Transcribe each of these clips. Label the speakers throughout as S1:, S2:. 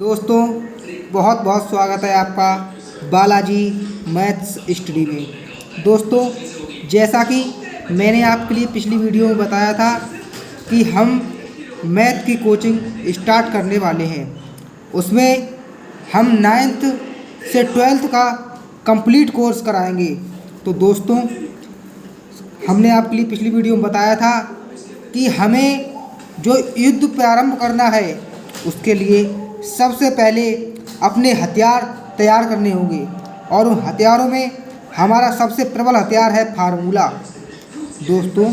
S1: दोस्तों, बहुत बहुत स्वागत है आपका बालाजी मैथ्स स्टडी में। दोस्तों, जैसा कि मैंने आपके लिए पिछली वीडियो में बताया था कि हम मैथ की कोचिंग स्टार्ट करने वाले हैं। उसमें हम 9th से 12th का कंप्लीट कोर्स कराएंगे। तो दोस्तों, हमने आपके लिए पिछली वीडियो में बताया था कि हमें जो युद्ध प्रारंभ करना है उसके लिए सबसे पहले अपने हथियार तैयार करने होंगे, और उन हथियारों में हमारा सबसे प्रबल हथियार है फार्मूला। दोस्तों,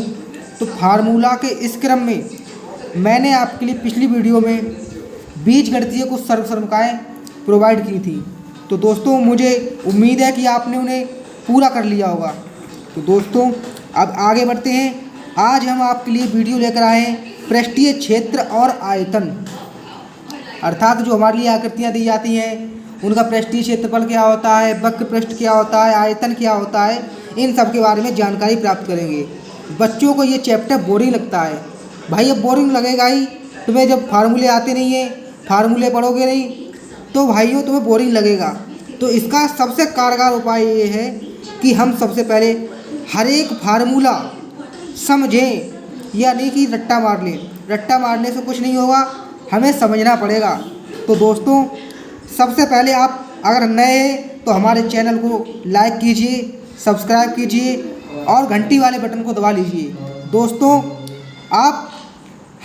S1: तो फार्मूला के इस क्रम में मैंने आपके लिए पिछली वीडियो में बीजगणितीय कुछ सर्वसंख्याएं प्रोवाइड की थी। तो दोस्तों, मुझे उम्मीद है कि आपने उन्हें पूरा कर लिया होगा। तो दोस्तों, अब आगे बढ़ते हैं। आज हम आपके लिए वीडियो लेकर आए हैं पृष्ठीय क्षेत्र और आयतन, अर्थात जो हमारे लिए आकृतियाँ दी जाती हैं उनका पृष्ठीय क्षेत्रफल क्या होता है, वक्र पृष्ठ क्या होता है, आयतन क्या होता है, इन सब के बारे में जानकारी प्राप्त करेंगे। बच्चों को ये चैप्टर बोरिंग लगता है। भाई, अब बोरिंग लगेगा ही। तुम्हें जब फार्मूले आते नहीं हैं, फार्मूले पढ़ोगे नहीं, तो भाइयों तुम्हें बोरिंग लगेगा। तो इसका सबसे कारगर उपाय ये है कि हम सबसे पहले हर एक फार्मूला समझें, यानी कि रट्टा मार लें। रट्टा मारने से कुछ नहीं होगा, हमें समझना पड़ेगा। तो दोस्तों, सबसे पहले आप अगर नए हैं तो हमारे चैनल को लाइक कीजिए, सब्सक्राइब कीजिए और घंटी वाले बटन को दबा लीजिए। दोस्तों, आप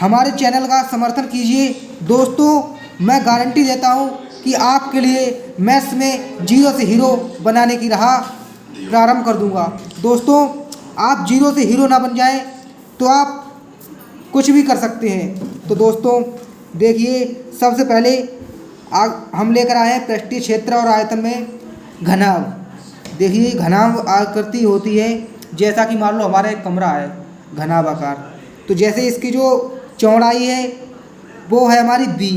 S1: हमारे चैनल का समर्थन कीजिए। दोस्तों, मैं गारंटी देता हूँ कि आपके लिए मैथ्स में जीरो से हीरो बनाने की राह प्रारंभ कर दूँगा। दोस्तों, आप जीरो से हीरो ना बन जाएं तो आप कुछ भी कर सकते हैं। तो दोस्तों, देखिए, सबसे पहले हम लेकर आए हैं पृष्ठीय क्षेत्र और आयतन में घनाभ। देखिए, घनाभ आकृति होती है, जैसा कि मान लो हमारा एक कमरा है घनाभ आकार। तो जैसे इसकी जो चौड़ाई है वो है हमारी b,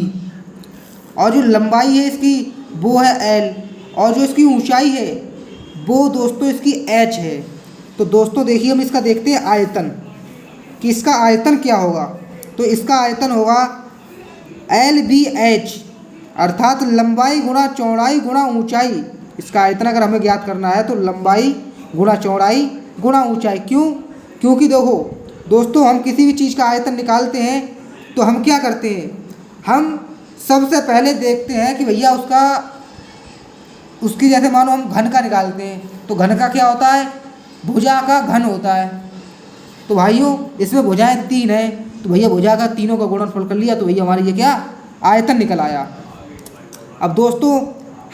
S1: और जो लंबाई है इसकी वो है l, और जो इसकी ऊंचाई है वो दोस्तों इसकी h है। तो दोस्तों देखिए, हम इसका देखते हैं आयतन कि इसका आयतन क्या होगा। तो इसका आयतन होगा LBH, अर्थात लंबाई गुणा चौड़ाई गुणा ऊंचाई। इसका आयतन अगर हमें ज्ञात करना है तो लंबाई गुणा चौड़ाई गुणा ऊंचाई। क्यों? क्योंकि देखो दोस्तों, हम किसी भी चीज़ का आयतन निकालते हैं तो हम क्या करते हैं, हम सबसे पहले देखते हैं कि भैया उसकी जैसे मानो हम घन का निकालते हैं तो घन का क्या होता है, भुजा का घन होता है। तो भाइयों, इसमें भुजाएं 3 हैं, तो भैया भुजा का तीनों का गुणनफल कर लिया तो भैया हमारे ये क्या आयतन निकल आया। अब दोस्तों,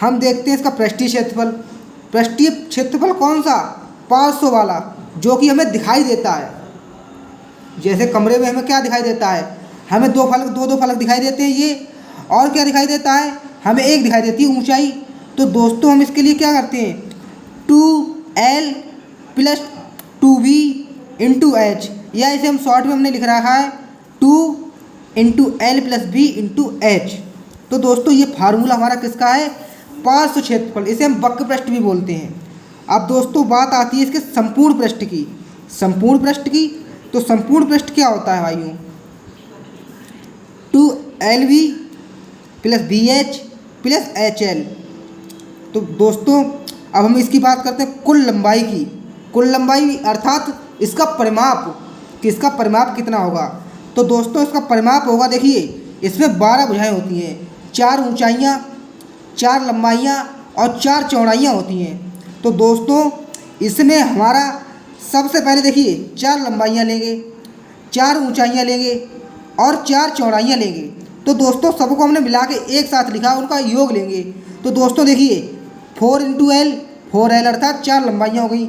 S1: हम देखते हैं इसका पृष्ठीय क्षेत्रफल। पृष्ठीय क्षेत्रफल कौन सा? पार्श्व वाला, जो कि हमें दिखाई देता है। जैसे कमरे में हमें क्या दिखाई देता है, हमें दो फलक दिखाई देते हैं ये, और क्या दिखाई देता है, हमें एक दिखाई देती है ऊंचाई। तो दोस्तों, हम इसके लिए क्या करते हैं, 2L + 2B × H, या इसे हम शॉर्ट में हमने लिख रखा है 2 × L + B × H। तो दोस्तों, ये फार्मूला हमारा किसका है, पार्श्व क्षेत्रफल। इसे हम वक्र पृष्ठ भी बोलते हैं। अब दोस्तों, बात आती है इसके संपूर्ण पृष्ठ की। संपूर्ण पृष्ठ की, तो संपूर्ण पृष्ठ क्या होता है भाइयों, 2LB + BH + HL। तो दोस्तों, अब हम इसकी बात करते हैं कुल लंबाई की। कुल लंबाई अर्थात इसका परिमाप, कि इसका परिमाप कितना होगा। तो दोस्तों, इसका परिमाप होगा, देखिए इसमें 12 भुजाएं होती हैं, 4 ऊंचाइयाँ, 4 लंबाइयाँ और 4 चौड़ाइयाँ होती हैं। तो दोस्तों, इसमें हमारा सबसे पहले देखिए 4 लंबाइयाँ लेंगे, 4 ऊंचाइयाँ लेंगे और 4 चौड़ाइयाँ लेंगे। तो दोस्तों, सबको हमने मिला के एक साथ लिखा, उनका योग लेंगे। तो दोस्तों देखिए, 4 × L 4L, अर्थात 4 लंबाइयाँ हो गई,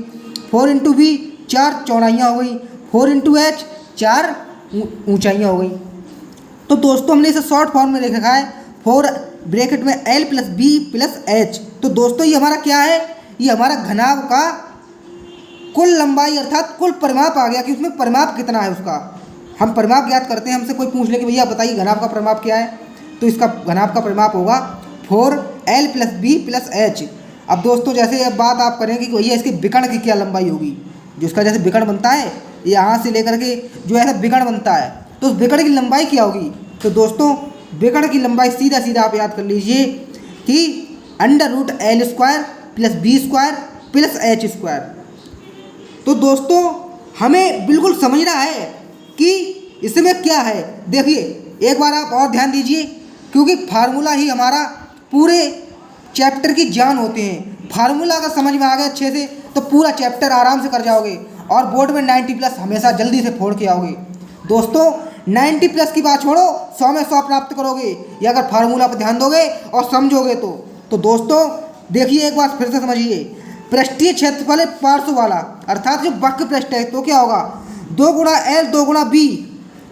S1: 4 × B 4 चौड़ाइयाँ हो गई, 4 × H 4 ऊंचाइयाँ हो गई। तो दोस्तों, हमने इसे शॉर्ट फॉर्म में लिख रखा है 4 ब्रैकेट में L + B + H। तो दोस्तों, ये हमारा क्या है, ये हमारा घनाभ का कुल लंबाई अर्थात कुल परिमाप आ गया कि उसमें परिमाप कितना है उसका। हम परिमाप ज्ञात करते हैं, हमसे कोई पूछ ले कि भैया बताइए घनाभ का परिमाप क्या है, तो इसका घनाभ का परिमाप होगा 4L + B + H। अब दोस्तों, जैसे अब बात आप करेंगे कि भैया इसके विकर्ण की क्या लंबाई होगी, जो इसका जैसे विकर्ण बनता है यहाँ से लेकर के जो ऐसा विकर्ण बनता है, तो उस विकर्ण की लंबाई क्या होगी। तो दोस्तों, विकर्ण की लंबाई सीधा सीधा आप याद कर लीजिए कि √L² + B² + H²। तो दोस्तों हमें बिल्कुल समझना है कि इसमें क्या है। देखिए एक बार आप और ध्यान दीजिए, क्योंकि फार्मूला ही हमारा पूरे चैप्टर की जान होते हैं। फार्मूला अगर समझ में आ गया अच्छे से तो पूरा चैप्टर आराम से कर जाओगे और बोर्ड में 90+ हमेशा जल्दी से फोड़ के आओगे। दोस्तों 90+ की बात छोड़ो, 100 में 100 प्राप्त करोगे या अगर फार्मूला पर ध्यान दोगे और समझोगे तो दोस्तों देखिए एक बार फिर से समझिए। पृष्ठीय क्षेत्रफल है पार्श्व वाला, अर्थात जो वक्र पृष्ठ है, तो क्या होगा 2 × L 2 × B,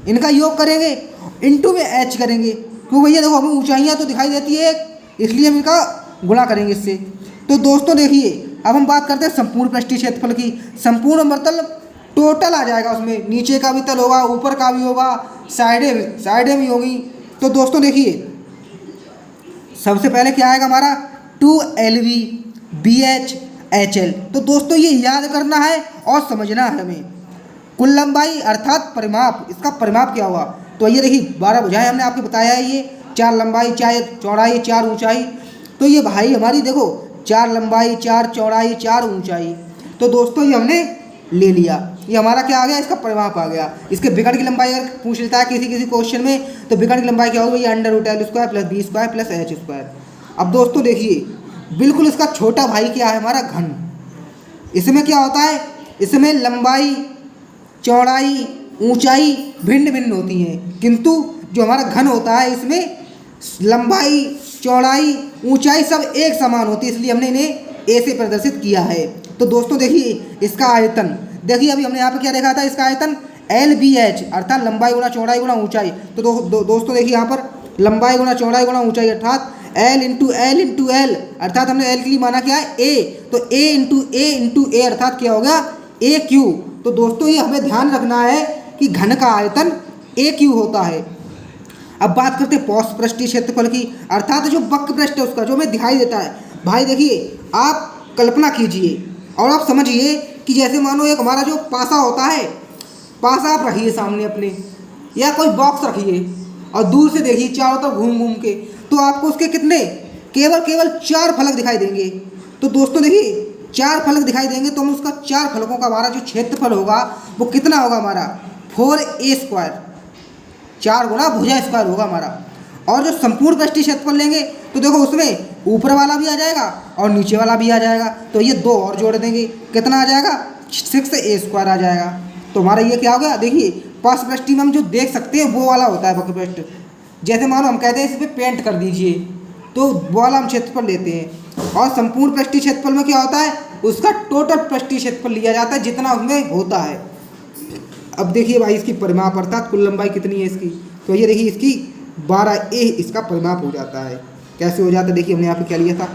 S1: इनका योग करेंगे इंटू में H करेंगे, क्योंकि भैया देखो हमें ऊंचाइयाँ तो दिखाई देती है इसलिए हम इनका गुणा करेंगे इससे। तो दोस्तों देखिए अब हम बात करते हैं संपूर्ण पृष्ठीय क्षेत्रफल की। संपूर्ण मतलब टोटल आ जाएगा, उसमें नीचे का भी तल होगा, ऊपर का भी होगा, साइडें भी होगी। तो दोस्तों देखिए सबसे पहले क्या आएगा हमारा 2LV BH HL। तो दोस्तों ये याद करना है और समझना है हमें। कुल लंबाई अर्थात परिमाप, इसका परिमाप क्या हुआ। तो ये देखिए 12 भुजाएं हमने आपको बताया है, ये 4 लंबाई 4 चौड़ाई 4 ऊंचाई। तो ये भाई हमारी देखो 4 लंबाई 4 चौड़ाई 4 ऊंचाई। तो दोस्तों ये हमने ले लिया, ये हमारा क्या आ गया, इसका परिमाप आ गया। इसके विकर्ण की लंबाई अगर पूछ लेता है किसी क्वेश्चन में तो विकर्ण की लंबाई क्या होगी, ये √L² + B² + H²। अब दोस्तों देखिए बिल्कुल इसका छोटा भाई क्या है हमारा घन। इसमें क्या होता है, इसमें लंबाई चौड़ाई ऊंचाई भिन्न भिन्न होती हैं, किंतु जो हमारा घन होता है इसमें लंबाई चौड़ाई ऊंचाई सब एक समान होती है, इसलिए हमने इन्हें ए से प्रदर्शित किया है। तो दोस्तों देखिए इसका आयतन, देखिए अभी हमने यहाँ पे क्या देखा था, इसका आयतन LBH अर्थात लंबाई गुणा चौड़ाई गुणा ऊंचाई। तो दोस्तों देखिए यहाँ पर लंबाई गुणा चौड़ाई गुणा ऊंचाई अर्थात L × L अर्थात हमने L के लिए माना क्या है A, तो A × A अर्थात क्या हो गया AQ। तो दोस्तों ये हमें ध्यान रखना है कि घन का आयतन AQ होता है। अब बात करते हैं औसत पृष्ठीय क्षेत्रफल की, अर्थात जो वक्र पृष्ठ है उसका जो हमें दिखाई देता है। भाई देखिए आप कल्पना कीजिए और आप समझिए कि जैसे मानो एक हमारा जो पासा होता है, पासा आप रखिए सामने अपने या कोई बॉक्स रखिए और दूर से देखिए चारों तरफ घूम घूम के, तो आपको उसके कितने केवल 4 फलक दिखाई देंगे। तो दोस्तों देखिए 4 फलक दिखाई देंगे तो हम उसका 4 फलकों का हमारा जो क्षेत्रफल होगा वो कितना होगा हमारा 4A², 4 गुणा भुजा स्क्वायर होगा हमारा। और जो संपूर्ण पृष्ठीय क्षेत्रफल लेंगे तो देखो उसमें ऊपर वाला भी आ जाएगा और नीचे वाला भी आ जाएगा, तो ये 2 और जोड़ देंगे, कितना आ जाएगा 6A² आ जाएगा। तो हमारा ये क्या हो गया, देखिए पार्श्व पृष्ठीय में हम जो देख सकते हैं वो वाला होता है वक्र पृष्ठ। जैसे मानो हम कहते हैं इस पर पेंट कर दीजिए तो वो वाला हम क्षेत्रफल लेते हैं। और संपूर्ण पृष्ठीय क्षेत्रफल में क्या होता है, उसका टोटल पृष्ठीय क्षेत्रफल लिया जाता है जितना उसमें होता है। अब देखिए भाई इसकी परिमाप अर्थात कुल लंबाई कितनी है इसकी, तो ये देखिए इसकी 12A इसका परिमाप हो जाता है। कैसे हो जाता है, देखिए हमने यहाँ पे क्या लिया था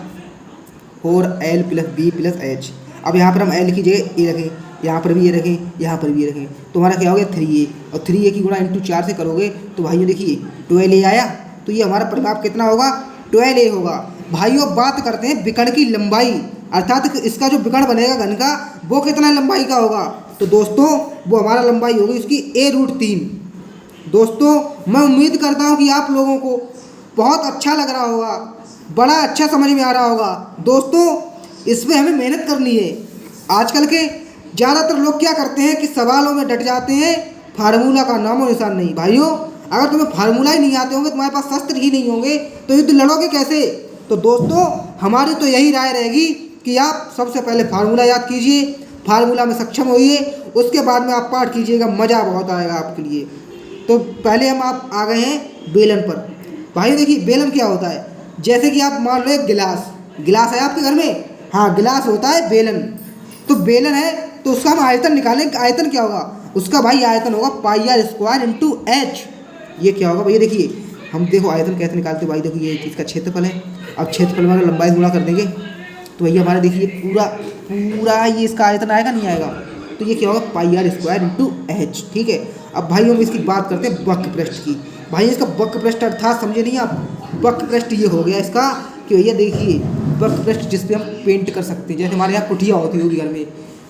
S1: 4L + B + H। अब यहाँ पर हम L की जगह A रखें, यहाँ पर भी ये रखें, यहाँ पर भी ये रखें, तो हमारा क्या हो गया 3A। और 3A की गुणा × 4 से करोगे तो भाई देखिए 12A आया, तो ये हमारा परिमाप कितना होगा 12A होगा। भाइयों बात करते हैं विकर्ण की लंबाई, अर्थात इसका जो विकर्ण बनेगा घन का वो कितना लंबाई का होगा। तो दोस्तों वो हमारा लंबाई होगी उसकी A√3। दोस्तों मैं उम्मीद करता हूँ कि आप लोगों को बहुत अच्छा लग रहा होगा, बड़ा अच्छा समझ में आ रहा होगा। दोस्तों इसमें हमें मेहनत करनी है। आजकल के ज़्यादातर लोग क्या करते हैं कि सवालों में डट जाते हैं, फार्मूला का नामो निशान नहीं। भाइयों अगर तुम्हें फार्मूला ही नहीं आते होंगे, तुम्हारे पास शस्त्र ही नहीं होंगे तो युद्ध लड़ोगे कैसे। तो दोस्तों हमारी तो यही राय रहेगी कि आप सबसे पहले फार्मूला याद कीजिए, फार्मूला में सक्षम होइए, उसके बाद में आप पाठ कीजिएगा, मज़ा बहुत आएगा आपके लिए। तो पहले हम आप आ गए हैं बेलन पर। भाई देखिए बेलन क्या होता है, जैसे कि आप मान लो एक गिलास है आपके घर में, हाँ गिलास होता है बेलन। तो बेलन है तो उसका हम आयतन निकालें, आयतन क्या होगा उसका भाई आयतन होगा πr² × H। ये क्या होगा भैया, देखिए हम देखो आयतन कैसे निकालते हैं भाई, देखो ये चीज़ का क्षेत्रफल है। अब क्षेत्रफल में अगर लंबाई गुणा कर देंगे तो भैया हमारा देखिए पूरा ये इसका आयतन आएगा नहीं आएगा, तो ये क्या होगा πr² × H। ठीक है। अब भाई हम इसकी बात करते हैं वक्र पृष्ठ की। भाई इसका वक्र पृष्ठ अर्थात समझे नहीं आप, वक्र पृष्ठ ये हो गया इसका कि भैया देखिए वक्र पृष्ठ जिस पे हम पेंट कर सकते हैं। जैसे हमारे यहाँ कुटिया होती होगी घर में,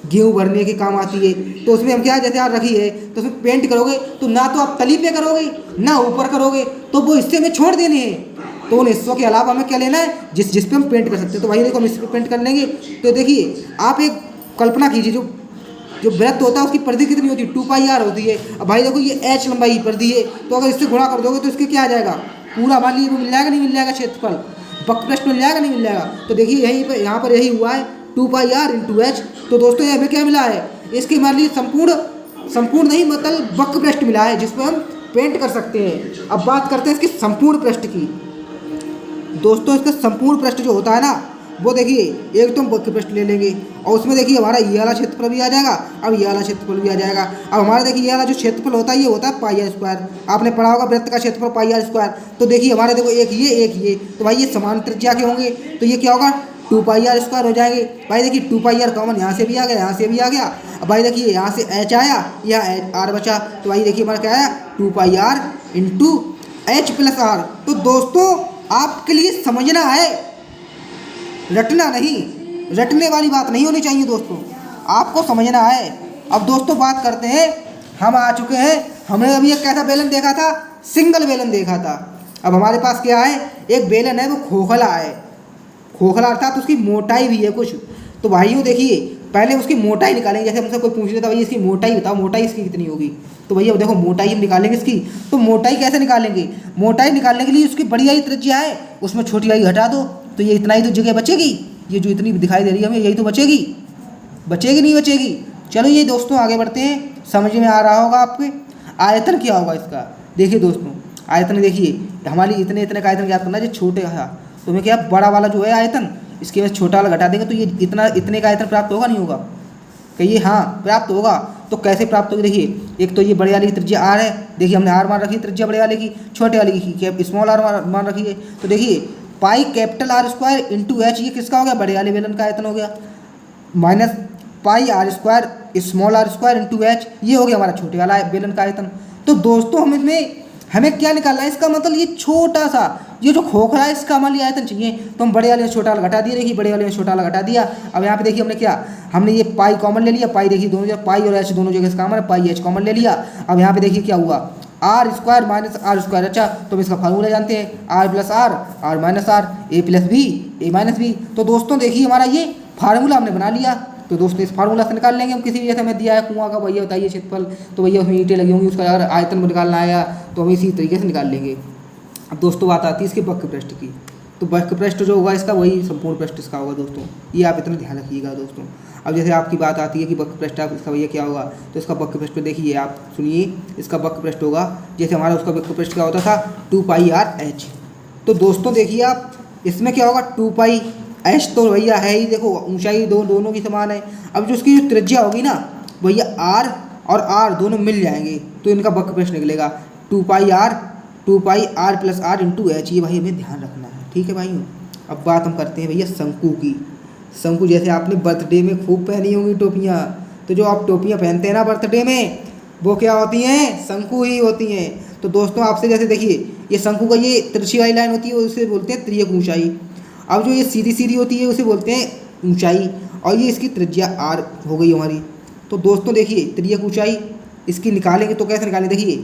S1: गेहूँ भरने के काम आती है, तो उसमें हम क्या जैसे आप रखी है तो उसमें पेंट करोगे तो ना तो आप तली पे करोगे ना ऊपर करोगे, तो वो हिस्से हमें छोड़ देने हैं। तो उन हिस्सों के अलावा हमें क्या लेना है, जिस पे हम पेंट कर सकते हैं। तो भाई देखो हम इस पर पेंट कर लेंगे। तो देखिए आप एक कल्पना कीजिए, जो वृत्त होता है उसकी परिधि कितनी होती है, 2πr होती है। अब भाई देखो ये h लंबाई परिधि है, तो अगर इससे गुणा कर दोगे तो इसके क्या आ जाएगा, पूरा मान लीजिए वो मिल जाएगा, नहीं मिल जाएगा क्षेत्रफल, वक्र पृष्ठ मिल जाएगा, नहीं मिल जाएगा। तो देखिए यहीं पर यहाँ पर यही हुआ है 2πr × h। तो दोस्तों ये हमें क्या मिला है, इसकी मान लीजिए संपूर्ण नहीं मतलब वक्र पृष्ठ मिला है जिसमें हम पेंट कर सकते हैं। अब बात करते हैं इसकी संपूर्ण पृष्ठ की। दोस्तों इसका संपूर्ण पृष्ठ जो होता है ना, वो देखिए एक तो हम वक्र पृष्ठ ले लेंगे और उसमें देखिए हमारा ये वाला क्षेत्रफल भी आ जाएगा, अब ये वाला क्षेत्रफल भी आ जाएगा। अब हमारा देखिए ये वाला जो क्षेत्रफल होता है ये होता है πr²। आपने पढ़ा होगा वृत्त का क्षेत्रफल πr²। तो देखिए हमारे देखो एक ये, तो भाई ये समान त्रिज्या के होंगे, तो ये क्या होगा 2πr² हो जाएंगे। भाई देखिए 2πr कॉमन यहाँ से भी आ गया, यहाँ से भी आ गया। अब भाई देखिए यहाँ से h आया, यहाँ r बचा, तो भाई देखिए हमारा क्या आया 2πr × h + r। तो दोस्तों आपके लिए समझना है, रटना नहीं, रटने वाली बात नहीं होनी चाहिए दोस्तों, आपको समझना है। अब दोस्तों बात करते हैं, हम आ चुके हैं, हमने अभी एक कैसा बेलन देखा था, सिंगल बेलन देखा था। अब हमारे पास क्या है, एक बेलन है वो खोखला है, खोखला अर्थात उसकी मोटाई भी है कुछ। तो भाइयों देखिए पहले उसकी मोटाई निकालेंगे। जैसे हमसे कोई पूछ लेता भाई इसकी मोटाई बताओ, मोटाई इसकी कितनी होगी, तो भैया देखो मोटाई हम निकालेंगे इसकी। तो मोटाई कैसे निकालेंगे, मोटाई निकालने के लिए उसकी बड़ी वाली त्रिज्या है उसमें छोटी वाली हटा दो, तो ये इतना ही तो जगह बचेगी, ये जो इतनी दिखाई दे रही है हमें यही तो बचेगी, बचेगी नहीं बचेगी। चलो ये दोस्तों आगे बढ़ते हैं, समझ में आ रहा होगा आपके। आयतन क्या होगा इसका, देखिए दोस्तों आयतन देखिए हमारी इतने का आयतन याद करना है, जो छोटे था तो हमें क्या बड़ा वाला जो है आयतन, इसके में छोटा वाला घटा देंगे तो ये इतने का आयतन प्राप्त होगा नहीं होगा, कहिए हाँ प्राप्त होगा। तो कैसे प्राप्त होगी, देखिए एक तो ये बड़े वाले की त्रिज्या r है, देखिए हमने r मान रखी है त्रिज्या बड़े वाले की, छोटे वाले की स्मॉल r मान रखी है। तो देखिए पाई कैपिटल R² × h, ये किसका हो गया, बड़े वाले बेलन का आयतन हो गया, minus pi r² small r² × h, ये हो गया हमारा छोटे वाला बेलन का आयतन। तो दोस्तों हमें क्या निकालना है, इसका मतलब ये छोटा सा ये जो खोखला है इसका हमारे आयतन चाहिए, तो हम बड़े वाले में छोटा वाला घटा दिए, देखिए बड़े वाले में छोटा वाला घटा दिया। अब यहाँ पे देखिए हमने ये पाई कॉमन ले लिया, पाई देखिए दोनों जगह पाई और h दोनों जगह इसका कॉमन है, पाई h कॉमन ले लिया। अब यहाँ पे देखिए क्या हुआ r² - r²। अच्छा तो हम इसका फार्मूला जानते हैं, r + r, r - r, a + b, a - b। तो दोस्तों देखिए हमारा ये फार्मूला हमने बना लिया। तो दोस्तों इस फार्मूला से निकाल लेंगे हम, किसी भी जैसे हमें दिया है कुआं का, भैया बताइए क्षेत्रफल, तो भैया उसमें ईंटें लगी होंगी, उसका अगर आयतन निकालना आया तो हम इसी तरीके से निकाल लेंगे। अब दोस्तों बात आती है इसके वक्र पृष्ठ की। तो वक्र पृष्ठ जो होगा इसका वही संपूर्ण पृष्ठ इसका होगा दोस्तों, ये आप इतना ध्यान रखिएगा दोस्तों। अब जैसे आपकी बात आती है कि वक्र पृष्ठ आप इसका भैया क्या होगा, तो इसका वक्र पृष्ठ देखिए आप सुनिए, इसका वक्र पृष्ठ होगा जैसे हमारा उसका वक्र पृष्ठ क्या होता था 2πr/h। तो दोस्तों देखिए आप इसमें क्या होगा 2π/h, तो भैया है ही, देखो ऊंचाई दोनों की समान है। अब जो उसकी जो त्रिज्या होगी ना भैया r और r दोनों मिल जाएंगे, तो इनका वक्र पृष्ठ निकलेगा 2πr + r × h। ये भाई हमें ध्यान रखना है, ठीक है भाइयों। अब बात हम करते हैं भैया शंकु की। शंकु जैसे आपने बर्थडे में खूब पहनी होंगी टोपियाँ, तो जो आप टोपियाँ पहनते हैं ना बर्थडे में, वो क्या होती हैं, शंकु ही होती हैं। तो दोस्तों आपसे जैसे देखिए ये शंकु का ये तिरछी वाली लाइन होती है उसे बोलते हैं त्रियक ऊंचाई। अब जो ये सीधी होती है उसे बोलते हैं ऊंचाई, और ये इसकी त्रिज्या r हो गई हमारी। तो दोस्तों देखिए त्रियक ऊंचाई इसकी निकालेंगे तो कैसे निकालें, देखिए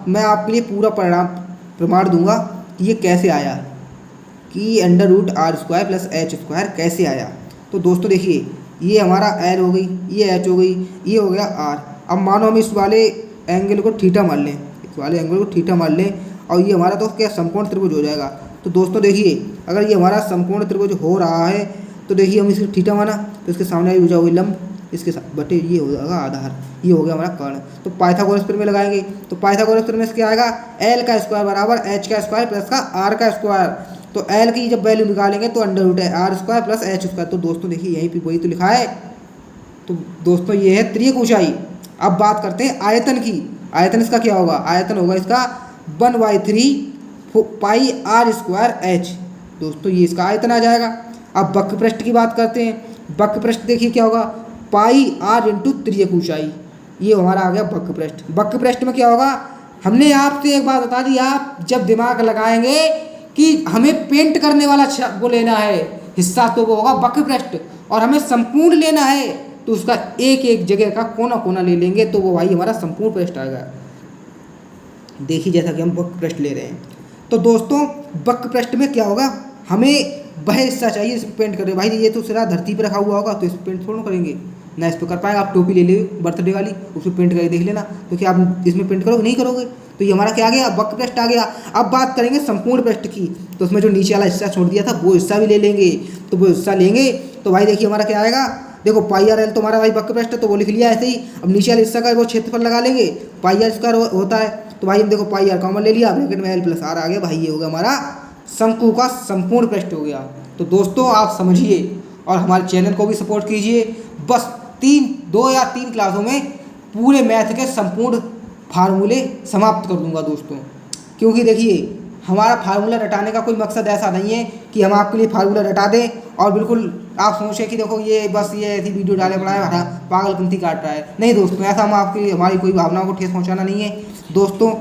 S1: मैं आपके लिए पूरा प्रमाण दूंगा कि ये कैसे आया, कि √r² + h² कैसे आया। तो दोस्तों देखिए ये हमारा l हो गई, ये h हो गई, ये हो गया r। अब मानो हम इस वाले एंगल को थीटा मान लें, इस वाले एंगल को थीटा मान लें, और ये हमारा तो क्या समकोण त्रिभुज हो जाएगा। तो दोस्तों देखिए अगर ये हमारा समकोण त्रिभुज हो रहा है तो देखिए हम इसको थीटा माना तो इसके सामने आई भुजा हुई लंब, इसके साथ बटे ये हो जाएगा आधार, ये हो गया हमारा कर्ण। तो पाइथागोरस प्रमेय लगाएंगे, तो पाइथागोरस प्रमेय से क्या आएगा l² = h² + r²। तो l की जब वैल्यू निकालेंगे तो √r² + h²। तो दोस्तों देखिए यहीं पे वही तो लिखा है। तो दोस्तों ये है त्रियक ऊंचाई। अब बात करते हैं आयतन की। आयतन इसका क्या होगा, आयतन होगा इसका 1/3 πr²h। दोस्तों ये इसका आयतन आ जाएगा। अब वक्र पृष्ठ की बात करते हैं। वक्र पृष्ठ देखिए क्या होगा πr × त्रियक ऊंचाई, ये हमारा आ गया वक्र पृष्ठ। वक्र पृष्ठ में क्या होगा, हमने आपसे एक बात बता दी, आप जब दिमाग लगाएंगे कि हमें पेंट करने वाला वो लेना है हिस्सा, तो वो होगा वक्र पृष्ठ, और हमें संपूर्ण लेना है तो उसका एक जगह का कोना ले लेंगे, तो वो भाई हमारा संपूर्ण पृष्ठ आएगा। देखिए जैसा कि हम वक्र पृष्ठ ले रहे हैं, तो दोस्तों वक्र पृष्ठ में क्या होगा, हमें वह हिस्सा चाहिए इस पेंट करें। भाई ये तो सिरा धरती पर रखा हुआ होगा तो इस पर पेंट थोड़ा करेंगे ना, इस पर कर पाएंगे। आप टोपी ले ले बर्थडे वाली, उसमें पेंट करके देख लेना, तो क्या आप इसमें पेंट करोगे, नहीं करोगे। तो ये हमारा क्या आ गया, वक्र पृष्ठ आ गया। अब बात करेंगे संपूर्ण पृष्ठ की, तो उसमें जो नीचे वाला हिस्सा छोड़ दिया था वो हिस्सा भी ले लेंगे। तो वो हिस्सा लेंगे तो भाई देखिए हमारा क्या आएगा, देखो पाई आर एल तो हमारा भाई वक्र पृष्ठ तो वो लिख लिया ऐसे ही। अब नीचे वाले हिस्सा का वो क्षेत्रफल लगा लेंगे, पाई आर स्क्वायर होता है, तो भाई हम देखो पाई आर कॉमन ले लिया, ब्रैकेट में एल प्लस आर आ गया। भाई ये हो गया हमारा शंकु का संपूर्ण पृष्ठ हो गया। तो दोस्तों आप समझिए और हमारे चैनल को भी सपोर्ट कीजिए। बस 2 या 3 क्लासों में पूरे मैथ के संपूर्ण फार्मूले समाप्त कर दूंगा दोस्तों, क्योंकि देखिए हमारा फार्मूला रटाने का कोई मकसद ऐसा नहीं है कि हम आपके लिए फार्मूला रटा दें और बिल्कुल आप सोचें कि देखो ये बस ये ऐसी वीडियो डाले पड़ा है, हमारा पागलपंथी काट रहा है। नहीं दोस्तों, ऐसा हम आपके लिए हमारी कोई भावनाओं को ठेस पहुंचाना नहीं है दोस्तों।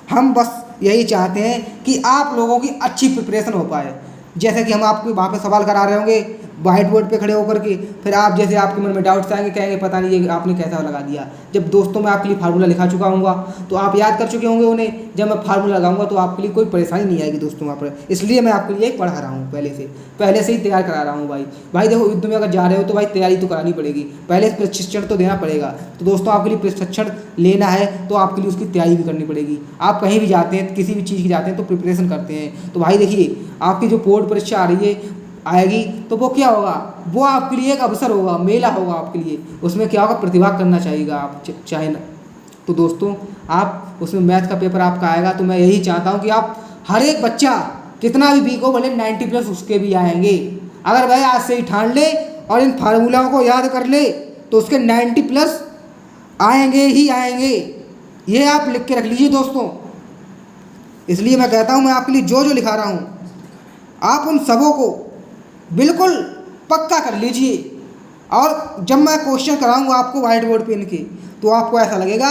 S1: हम बस यही चाहते हैं कि आप लोगों की अच्छी प्रिपरेशन हो पाए। जैसे कि हम आपको वहाँ पे सवाल करा रहे होंगे वाइट बोर्ड पे खड़े होकर के, फिर आप जैसे आपके मन में डाउट्स आएंगे, कहेंगे पता नहीं ये आपने कैसा लगा दिया। जब दोस्तों मैं आपके लिए फार्मूला लिखा चुका हूँगा तो आप याद कर चुके होंगे उन्हें, जब मैं फार्मूला लगाऊंगा तो आपके लिए कोई परेशानी नहीं आएगी दोस्तों वहाँ पर। इसलिए मैं आपके लिए पढ़ा रहा हूँ, पहले से ही तैयार करा रहा हूँ भाई देखो युद्ध में अगर जा रहे हो तो भाई तैयारी तो करानी पड़ेगी, पहले प्रशिक्षण तो देना पड़ेगा। तो दोस्तों आपके लिए प्रशिक्षण लेना है तो आपके लिए उसकी तैयारी भी करनी पड़ेगी। आप कहीं भी जाते हैं, किसी भी चीज़ की जाते हैं तो प्रिपरेशन करते हैं। तो भाई देखिए आपकी जो बोर्ड परीक्षा आ रही है आएगी तो वो क्या होगा, वो आपके लिए एक अवसर होगा, मेला होगा आपके लिए। उसमें क्या होगा, प्रतिभा करना चाहिएगा आप चाहे ना। तो दोस्तों आप उसमें मैथ का पेपर आपका आएगा तो मैं यही चाहता हूँ कि आप हर एक बच्चा कितना भी वीक हो, भले 90+ उसके भी आएंगे। अगर भाई आज से ही ठान ले और इन फार्मूलाओं को याद कर ले तो उसके 90+ आएंगे ही आएंगे। ये आप लिख के रख लीजिए दोस्तों। इसलिए मैं कहता हूँ मैं आपके लिए जो जो लिखा रहा हूँ आप उन सबों को बिल्कुल पक्का कर लीजिए। और जब मैं क्वेश्चन कराऊंगा आपको वाइट बोर्ड पेन के तो आपको ऐसा लगेगा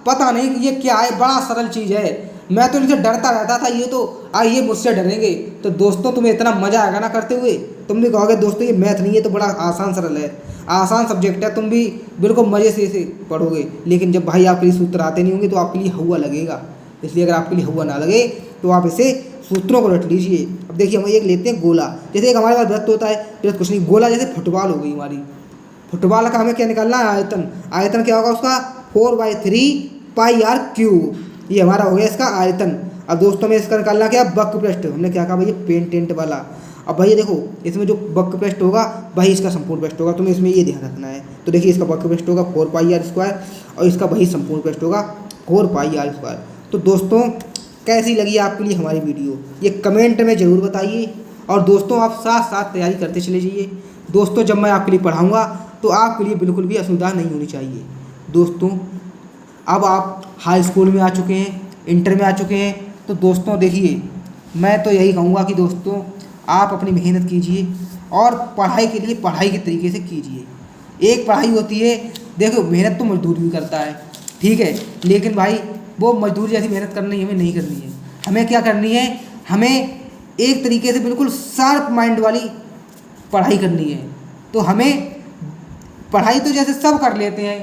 S1: पता नहीं कि ये क्या है, बड़ा सरल चीज़ है। मैं तो इनसे डरता रहता था, ये तो ये मुझसे डरेंगे। तो दोस्तों तुम्हें इतना मज़ा आएगा ना करते हुए, तुम भी कहोगे दोस्तों ये मैथ नहीं है तो बड़ा आसान सरल है, आसान सब्जेक्ट है, तुम भी बिल्कुल मज़े से इसे पढ़ोगे। लेकिन जब भाई आपके लिए सूत्र आते नहीं होंगे तो आपके लिए हुआ लगेगा। इसलिए अगर आपके लिए हुआ ना लगे तो आप इसे सूत्रों को रट लीजिए। अब देखिए हम एक लेते हैं गोला, जैसे एक हमारे पास वृत्त होता है, वृत्त कुछ नहीं, गोला जैसे फुटबॉल हो गई हमारी। फुटबॉल का हमें क्या निकालना है, आयतन। आयतन क्या होगा उसका 4/3 पाई आर क्यूब, ये हमारा हो गया इसका आयतन। अब दोस्तों में इसका निकालना क्या, वक्र पृष्ठ। हमने क्या कहा भैया, पेंटेंट वाला। अब भैया देखो इसमें जो वक्र पृष्ठ होगा वही इसका संपूर्ण पृष्ठ होगा, तुम्हें इसमें ये ध्यान रखना है। तो देखिए इसका वक्र पृष्ठ होगा 4 पाई आर स्क्वायर और इसका वही संपूर्ण पृष्ठ होगा 4 पाई आर स्क्वायर। तो दोस्तों कैसी लगी आपके लिए हमारी वीडियो, ये कमेंट में ज़रूर बताइए। और दोस्तों आप साथ साथ तैयारी करते चले जाइए। दोस्तों जब मैं आपके लिए पढ़ाऊँगा तो आपके लिए बिल्कुल भी असुविधा नहीं होनी चाहिए। दोस्तों अब आप हाई स्कूल में आ चुके हैं, इंटर में आ चुके हैं, तो दोस्तों देखिए मैं तो यही कहूँगा कि दोस्तों आप अपनी मेहनत कीजिए और पढ़ाई के लिए पढ़ाई के तरीके से कीजिए। एक पढ़ाई होती है, देखो मेहनत तो मजदूर भी करता है, ठीक है, लेकिन भाई वो मजदूर जैसी मेहनत करनी हमें नहीं करनी है। हमें क्या करनी है, हमें एक तरीके से बिल्कुल शार्प माइंड वाली पढ़ाई करनी है। तो हमें पढ़ाई तो जैसे सब कर लेते हैं,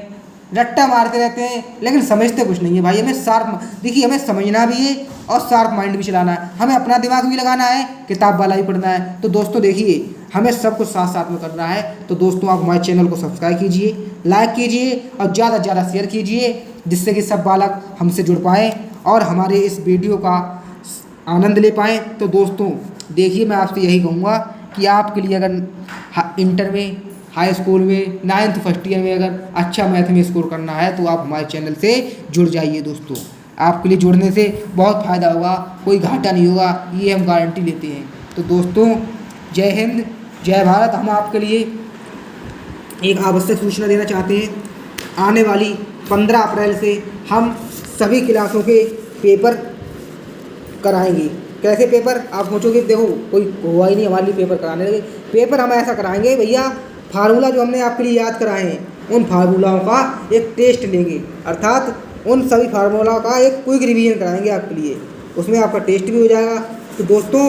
S1: रट्टा मारते रहते हैं, लेकिन समझते कुछ नहीं है भाई। हमें शार्प, देखिए हमें समझना भी है और शार्प माइंड भी चलाना है, हमें अपना दिमाग भी लगाना है, किताब वाला भी पढ़ना है। तो दोस्तों देखिए हमें सब कुछ साथ साथ में करना है। तो दोस्तों आप हमारे चैनल को सब्सक्राइब कीजिए, लाइक कीजिए और ज़्यादा से ज़्यादा शेयर कीजिए, जिससे कि सब बालक हमसे जुड़ पाएँ और हमारे इस वीडियो का आनंद ले पाएँ। तो दोस्तों देखिए मैं आपसे यही कहूँगा कि आपके लिए अगर इंटर में, हाई स्कूल में, 9th फर्स्ट ईयर में अगर अच्छा मैथ में स्कोर करना है तो आप हमारे चैनल से जुड़ जाइए। दोस्तों आपके लिए जुड़ने से बहुत फ़ायदा होगा, कोई घाटा नहीं होगा, ये हम गारंटी लेते हैं। तो दोस्तों जय हिंद, जय भारत। हम आपके लिए एक आवश्यक सूचना देना चाहते हैं, आने वाली 15 अप्रैल से हम सभी क्लासों के पेपर कराएंगे। कैसे पेपर, आप सोचोगे देखो कोई हुआ ही नहीं हमारे लिए पेपर कराने लगे। पेपर हम ऐसा कराएंगे भैया, फार्मूला जो हमने आपके लिए याद कराए हैं उन फार्मूलाओं का एक टेस्ट लेंगे, अर्थात उन सभी फार्मूलाओं का एक क्विक रिवीजन कराएंगे आपके लिए, उसमें आपका टेस्ट भी हो जाएगा। तो दोस्तों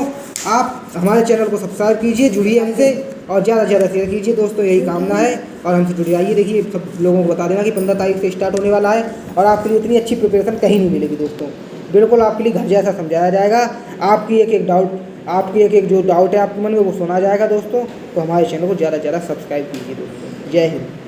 S1: आप हमारे चैनल को सब्सक्राइब कीजिए, जुड़िए हमसे और ज़्यादा से ज़्यादा शेयर कीजिए। दोस्तों यही कामना है और हमसे जुड़ जाइए। देखिए सब लोगों को बता देना कि 15 तारीख से स्टार्ट होने वाला है और आपके लिए इतनी अच्छी प्रिपरेशन कहीं नहीं मिलेगी दोस्तों। बिल्कुल आपके लिए घर जैसा समझाया जाएगा। आपकी एक एक जो डाउट है आपके मन में वो सुना जाएगा दोस्तों। तो हमारे चैनल को ज़्यादा से ज़्यादा सब्सक्राइब कीजिए दोस्तों। जय हिंद।